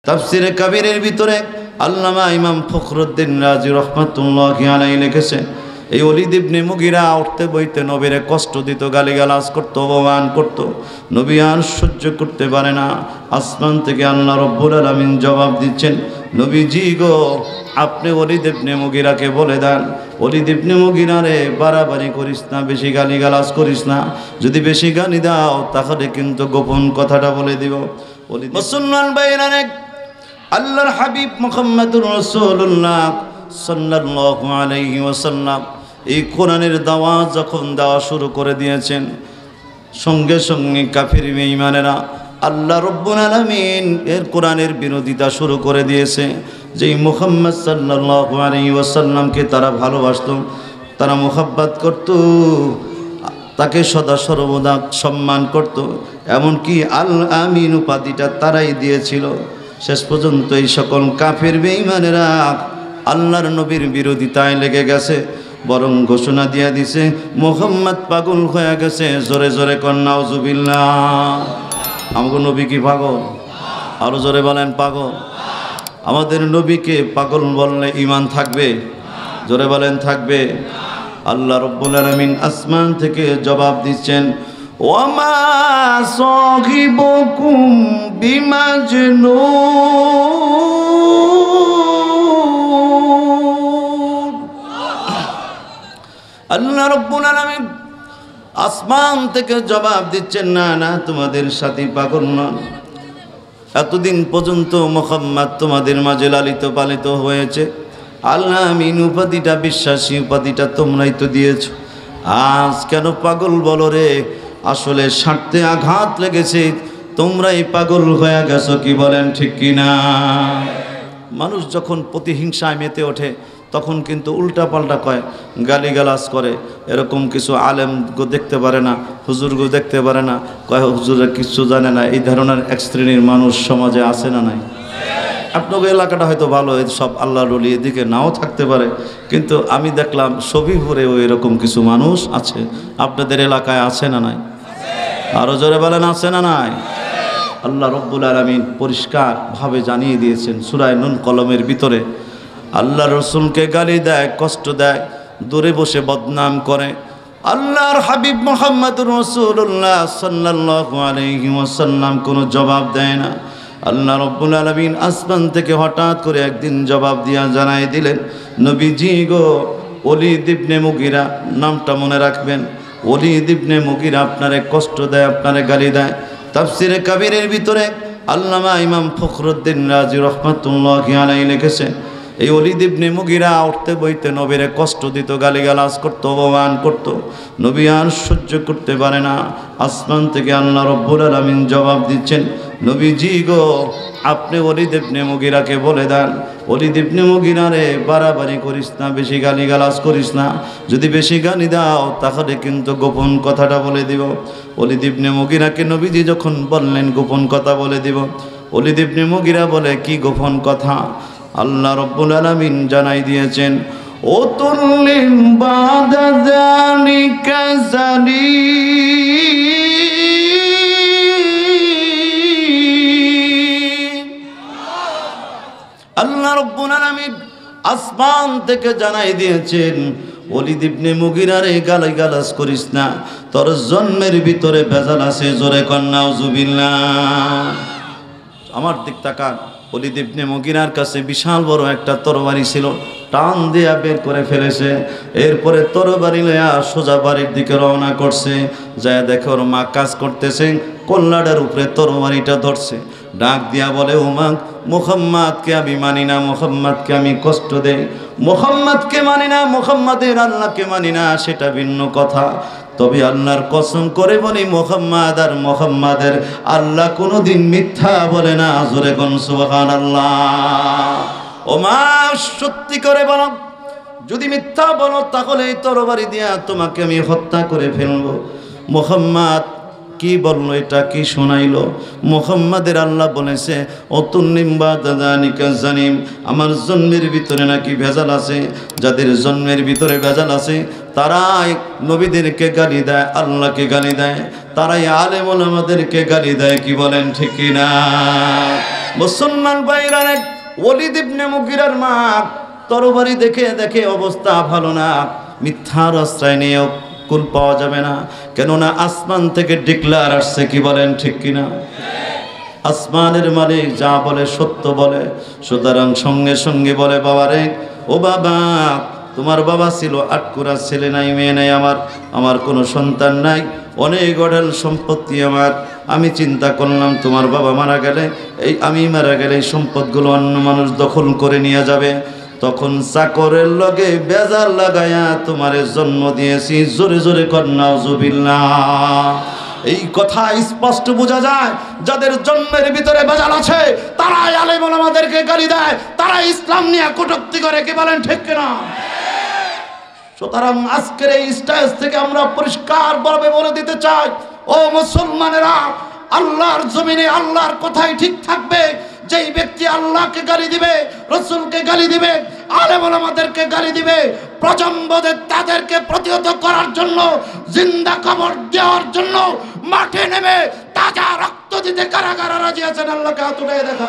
তাফসিরে কাবীরের ভিতরে আল্লামা ইমাম ফখরুদ্দিন রাজি রহমাতুল্লাহি আলাইহি লিখেছেন, এই ওলীদ ইবনে মুগীরা উঠতে বইতে নবীরে কষ্ট দিত, গালিগালাজ করত, অপমান করত। নবী আর সহ্য করতে পারে না। আসমান থেকে আল্লাহ রব্বুল আলামিন জবাব দিচ্ছেন, নবীজি গো, আপনি ওলীদ ইবনে মুগীরাকে বলে দেন, ওলীদ ইবনে মুগীরা রে, বাড়াবাড়ি করিস না, বেশি গালিগালাজ করিস না। যদি বেশি গালি দাও তাহলে কিন্তু গোপন কথাটা বলে দিব। মুসলমান ভাইরা, আল্লাহর হাবিব মুহাম্মদুর রাসূলুল্লাহ সাল্লাল্লাহু আলাইহি ওয়াসাল্লাম এই কোরআনের দাওয়াত যখন দেওয়া শুরু করে দিয়েছেন, সঙ্গে সঙ্গে কাফির বেঈমানেরা আল্লাহ রাব্বুল আলামিন এর কোরআনের বিরোধিতা শুরু করে দিয়েছে। যেই মুহাম্মদ সাল্লাল্লাহু আলাইহি ওয়াসাল্লামকে তারা ভালোবাসত, তারা মুহাব্বত করত, তাকে সদা সর্বদা সম্মান করত, এমনকি আল আমিন উপাধিটা তারাই দিয়েছিল। শেষ পর্যন্ত এই সকল কাফির বেঈমানেরা আল্লাহর নবীর বিরোধিতায় লেগে গেছে, বরং ঘোষণা দিয়ে দিছে মুহাম্মদ পাগল হয়ে গেছে। জোরে জোরে কর নাউজুবিল্লাহ। আমাদের নবী কি পাগল? আরো জোরে বলেন পাগল। আমাদের নবীকে পাগল বললে ঈমান থাকবে? জোরে বলেন থাকবে। আল্লাহ রাব্বুল আলামিন আসমান থেকে জবাব দিচ্ছেন, ওয়ামা সাহিবুকুম বিমাজনুন। আল্লাহ রাব্বুল আলামিন আসমান থেকে জবাব দিচ্ছেন, না না, তোমাদের সাথী পাগল নন। এতদিন পর্যন্ত মুহাম্মদ তোমাদের মাঝে লালিত পালিত হয়েছে, আল্লাহ আমিন উপাধিটা, বিশ্বাসী উপাধিটা তোমরাই তো দিয়েছ। আজ কেন পাগল বলো রে? আসলে স্বার্থে আঘাত লেগেছে, তোমরাই পাগল হয়ে গেছো। কি বলেন ঠিক কিনা? মানুষ যখন প্রতিহিংসায় মেতে ওঠে তখন কিন্তু উল্টা পাল্টা কয়, গালিগালাজ করে। এরকম কিছু আলেম গো দেখতে পারে না, হুজুর গো দেখতে পারে না, কয় হুজুরে কিছু জানে না। এই ধরনের এক শ্রেণীর মানুষ সমাজে আছে না নাই? আপনাদের এলাকাটা হয়তো ভালো, সব আল্লাহর ওলি এদিকে নাও থাকতে পারে, কিন্তু আমি দেখলাম সবিপুরেও এরকম কিছু মানুষ আছে। আপনাদের এলাকায় আছে না নাই? আরো জোরে বলেন আছে না নাই? আল্লাহ রব্বুল আলামিন পরিষ্কারভাবে জানিয়ে দিয়েছেন সূরা নূন কলমের ভিতরে, আল্লাহ রসুলকে গালি দেয়, কষ্ট দেয়, দূরে বসে বদনাম করে। আল্লাহর হাবিব মুহাম্মদুর রাসূলুল্লাহ সাল্লাল্লাহু আলাইহি ওয়াসাল্লাম কোনো জবাব দেয় না। আল্লাহ রব্বুল আলামিন আসমান থেকে হঠাৎ করে একদিন জবাব দিয়া জানাই দিলেন, নবীজি গো, ওলীদ ইবনে মুগীরা, নামটা মনে রাখবেন, ওলীদ ইবনে মুগীরা আপনারে কষ্ট দেয়, আপনারে গালি দেয়। তাফসিরে কাবীরের ভিতরে আল্লামা ইমাম ফখরুদ্দিন রাজি রহমাতুল্লাহি আলাইহি লিখেছেন, এই ওলীদ ইবনে মুগীরা উঠতে বইতে নবীরে কষ্ট দিত, গালিগালাজ করত, অপমান করত। নবী আর সহ্য করতে পারে না। আসমান থেকে আল্লাহ রব্বুল আলামিন জবাব দিচ্ছেন, নবীজি গো, আপনি ওলীদ ইবনে মুগীরাকে বলে দেন, ওলীদ ইবনে মুগীরা রে, বাড়াবাড়ি করিস না, বেশি গালিগালাজ করিস না। যদি বেশি গালি দাও তাহলে কিন্তু গোপন কথাটা বলে দিব। ওলীদ ইবনে মুগীরাকে নবীজি যখন বললেন গোপন কথা বলে দিব, ওলীদ ইবনে মুগীরা বলে, কি গোপন কথা? আল্লাহ রব্বুল আলামিন জানাই দিয়েছেন, ওতুল্লিম বাদা যালিকা যালিম। আল্লাহ রব্বুল আলামিন আসমান থেকে জানাই দিয়েছেন, ওলীদ ইবনে মুগীরা রে, গালিগালাজ করিস না, তোর জন্মের ভিতরে ভেজাল আছে। জোরে কর নাউজুবিল্লাহ। আমার দিক তাকান, ওলীদ ইবনে মুগীরার কাছে বিশাল বড় একটা তরবারি ছিল, টান দিয়া বের করে ফেলেছে। এরপরে তরবারি লয়া সোজা বাড়ির দিকে রওনা করছে। যায় দেখে ওর মা কাজ করতেছে, কল্লাটার উপরে তরবারিটা ধরছে, ডাক দিয়া বলে, ও মা, মুহাম্মাদকে আমি মানি না, মুহাম্মাদকে আমি কষ্ট দেই, মুহাম্মাদকে মানি না, মুহাম্মাদের আল্লাহকে মানি না, সেটা ভিন্ন কথা। তবে আল্লাহর কসম করে বলি, মুহাম্মাদ আর মুহাম্মাদের আল্লাহ কোনোদিন মিথ্যা বলে না। জোরে কোন সুবহানাল্লাহ। ও মা, সত্যি করে বলো, যদি মিথ্যা বলো তাহলে এই তরবারি দিয়া তোমাকে আমি হত্যা করে ফেলবো। মুহাম্মাদ কি বললো, এটা কি শোনাইলো? মুহাম্মাদের আল্লাহ বলেছে, অতুন্নিম বাদা যালিকা জানিম, আমার জন্মের ভিতরে নাকি ভেজাল আছে। যাদের জন্মের ভিতরে ভেজাল আছে তারাই নবীদেরকে গালি দেয়, আল্লাহকে গালি দেয়, তারাই আলেম ওলামাদেরকে গালি দেয়। কি বলেন ঠিক কিনা? মুসলমান ভাইরা, ওলীদ ইবনে মুগীরার মা তরবারি দেখে দেখে অবস্থা ভালো না, মিথ্যার আশ্রয় নিয়েও কুল পাওয়া যাবে না, কেননা আসমান থেকে ডিক্লার আসছে, কি বলেন ঠিক কিনা? আসমানের মালিক যা বলে সত্য বলে। সুতরাং সঙ্গে সঙ্গে বলে, বাবারে, ও বাবা, তোমার বাবা ছিল আটকুরা, ছেলে নাই মেয়ে নাই, আমার কোনো সন্তান নাই, অনেক অঢেল সম্পত্তি আমার। আমি চিন্তা করলাম তোমার বাবা মারা গেলে, আমি মারা গেলে এই সম্পদগুলো অন্য মানুষ দখল করে নিয়ে যাবে। তখন চাকরের লগে বেজার লাগায়া তোমারে জন্ম দিয়েছি। জোরে জোরে কর নাউজুবিল্লাহ। এই কথা স্পষ্ট বোঝা যায়, যাদের জন্মের ভিতরে বেজাল আছে তারাই আলেম ওলামাদেরকে গালি দেয়, তারা ইসলাম নিয়ে কটূক্তি করে, কি বলেন ঠিক কিনা? সুতরাং আজকের এই স্টেজ থেকে আমরা পরিষ্কারভাবে বলে দিতে চাই, ও মুসলমানেরা, আল্লাহর জমিনে আল্লাহর কথাই ঠিক থাকবে। যেই ব্যক্তি আল্লাহকে গালি দিবে, রাসূলকে গালি দিবে, আলেম ওলামাদেরকে গালি দিবে, প্রজন্মদের তাদেরকে প্রতিহত করার জন্য, জিন্দা কবর দেওয়ার জন্য মাঠে নেমে তাজা রক্ত দিতে কারা কারা রাজি আছেন? আল্লাহকে হাত উঠিয়ে দেখা।